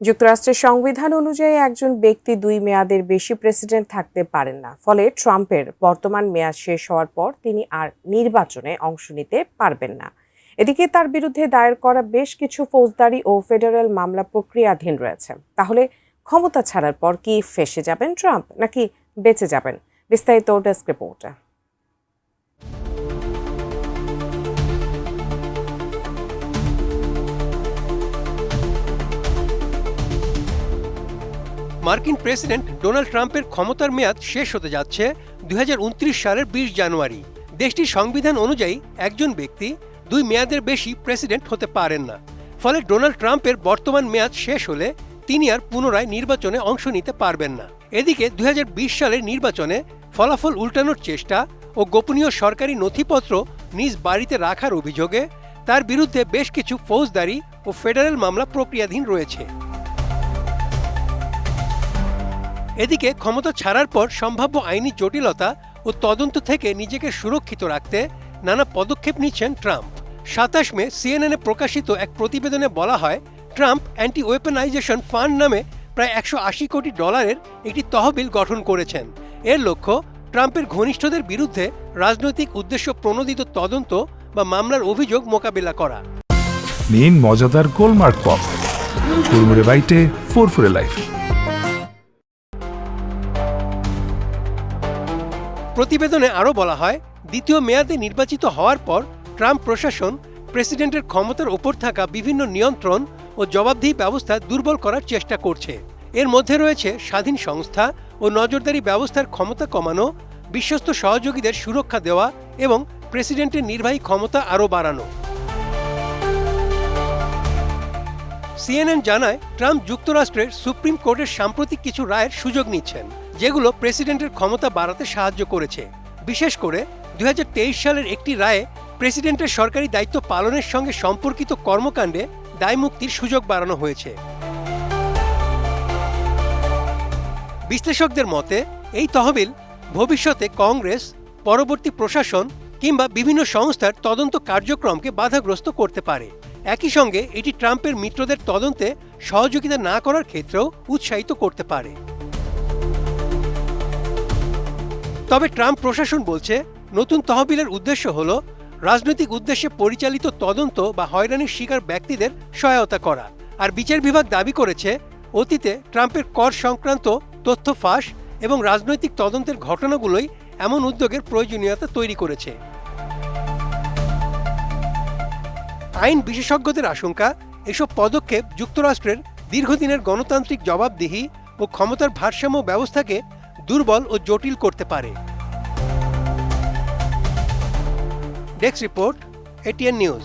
যুক্তরাষ্ট্রের সংবিধান অনুযায়ী একজন ব্যক্তি 2 মেয়াদের বেশি প্রেসিডেন্ট থাকতে পারেন না। ফলে ট্রাম্পের বর্তমান মেয়াদ শেষ হওয়ার পর তিনি আর নির্বাচনে অংশ নিতে পারবেন না। এদিকে তার বিরুদ্ধে দায়ের করা বেশ কিছু ফৌজদারি ও ফেডারেল মামলা প্রক্রিয়াধীন রয়েছে। তাহলে ক্ষমতা ছাড়ার পর কি ফেঁসে যাবেন ট্রাম্প, নাকি বেঁচে যাবেন? বিস্তারিত ডেস্ক রিপোর্টে। মার্কিন প্রেসিডেন্ট ডোনাল্ড ট্রাম্পের ক্ষমতার মেয়াদ শেষ হতে যাচ্ছে 2029 সালের 20 জানুয়ারি। দেশটির সংবিধান অনুযায়ী একজন ব্যক্তি 2 মেয়াদের বেশি প্রেসিডেন্ট হতে পারেন না। ফলে ডোনাল্ড ট্রাম্পের বর্তমান মেয়াদ শেষ হলে তিনি আর পুনরায় নির্বাচনে অংশ নিতে পারবেন না। এদিকে 2020 সালের নির্বাচনে ফলাফল উল্টানোর চেষ্টা ও গোপনীয় সরকারি নথিপত্র নিজ বাড়িতে রাখার অভিযোগে তার বিরুদ্ধে বেশ কিছু ফৌজদারি ও ফেডারেল মামলা প্রক্রিয়াধীন রয়েছে। এদিকে ক্ষমতা ছাড়ার পর সম্ভাব্য আইনি জটিলতা ও তদন্ত থেকে নিজেকে সুরক্ষিত রাখতে নানা পদক্ষেপ নিচ্ছেন ট্রাম্প। 27 মে সিএনএনে প্রকাশিত এক প্রতিবেদনে বলা হয়, ট্রাম্প অ্যান্টি ওয়েপনাইজেশন ফান্ড নামে প্রায় $180 কোটি একটি তহবিল গঠন করেছেন। এর লক্ষ্য ট্রাম্পের ঘনিষ্ঠদের বিরুদ্ধে রাজনৈতিক উদ্দেশ্য প্রণোদিত তদন্ত বা মামলার অভিযোগ মোকাবিলা করা। নিন মজাদার গোলমার্ক পপ, কুরমুরে বাইটে ফুরফুরে লাইফ। প্রতিবেদনে আরও বলা হয়, দ্বিতীয় মেয়াদে নির্বাচিত হওয়ার পর ট্রাম্প প্রশাসন প্রেসিডেন্টের ক্ষমতার ওপর থাকা বিভিন্ন নিয়ন্ত্রণ ও জবাবদিহি ব্যবস্থা দুর্বল করার চেষ্টা করছে। এর মধ্যে রয়েছে স্বাধীন সংস্থা ও নজরদারি ব্যবস্থার ক্ষমতা কমানো, বিশ্বস্ত সহযোগীদের সুরক্ষা দেওয়া এবং প্রেসিডেন্টের নির্বাহী ক্ষমতা আরও বাড়ানো। সিএনএন জানায়, ট্রাম্প যুক্তরাষ্ট্রের সুপ্রিম কোর্টের সাম্প্রতিক কিছু রায়ের সুযোগ নিচ্ছেন, যেগুলো প্রেসিডেন্টের ক্ষমতা বাড়াতে সাহায্য করেছে। বিশেষ করে 2023 সালের একটি রায়ে প্রেসিডেন্টের সরকারি দায়িত্ব পালনের সঙ্গে সম্পর্কিত কর্মকাণ্ডে দায়মুক্তির সুযোগ বাড়ানো হয়েছে। বিশ্লেষকদের মতে, এই তহবিল ভবিষ্যতে কংগ্রেস, পরবর্তী প্রশাসন কিংবা বিভিন্ন সংস্থার তদন্ত কার্যক্রমকে বাধাগ্রস্ত করতে পারে। একই সঙ্গে এটি ট্রাম্পের মিত্রদের তদন্তে সহযোগিতা না করার ক্ষেত্রেও উৎসাহিত করতে পারে। তবে ট্রাম্প প্রশাসন বলছে, নতুন তহবিলের উদ্দেশ্য হল রাজনৈতিক উদ্দেশ্যে পরিচালিত তদন্ত বা হয়রানির শিকার ব্যক্তিদের সহায়তা করা। আর বিচার বিভাগ দাবি করেছে, অতীতে ট্রাম্পের কর সংক্রান্ত তথ্য ফাঁস এবং রাজনৈতিক তদন্তের ঘটনাগুলোই এমন উদ্যোগের প্রয়োজনীয়তা তৈরি করেছে। আইন বিশেষজ্ঞদের আশঙ্কা, এসব পদক্ষেপ যুক্তরাষ্ট্রের দীর্ঘদিনের গণতান্ত্রিক জবাবদিহি ও ক্ষমতার ভারসাম্য ব্যবস্থাকে দুর্বল ও জটিল করতে পারে। Desk report, ATN news.